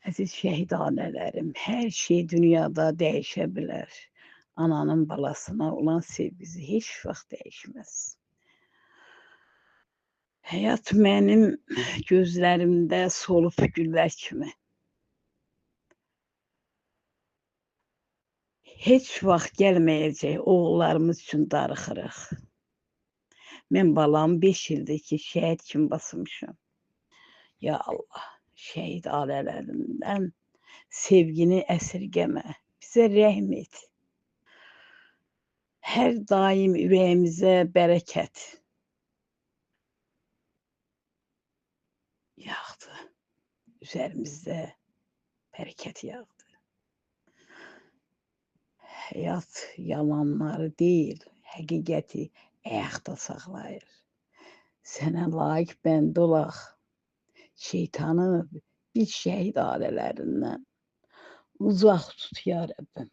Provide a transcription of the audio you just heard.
Əziz şəhidanələrim, hər şey dünyada dəyişə bilər. Ananın balasına olan sevgisi heç vaxt dəyişməz. Həyat mənim gözlərimdə solub güllər kimi. Heç vaxt gəlməyəcək oğullarımız üçün darıxırıq. Mən balam 5 ildir ki, şəhid kimi basmışam. Ya Allah, şəhid ailələrindən sevgini əsirgəmə, bizə rəhm et. Hər daim ürəyimizə bərəkət yağdı, üzərimizdə bərəkət yağdı. Həyat yalanları deyil, həqiqəti ayaqda saxlayır. Sənə layiq bəndə olaq, şeytanı biz şəhid ailələrindən uzaq tut ya Rəbbim.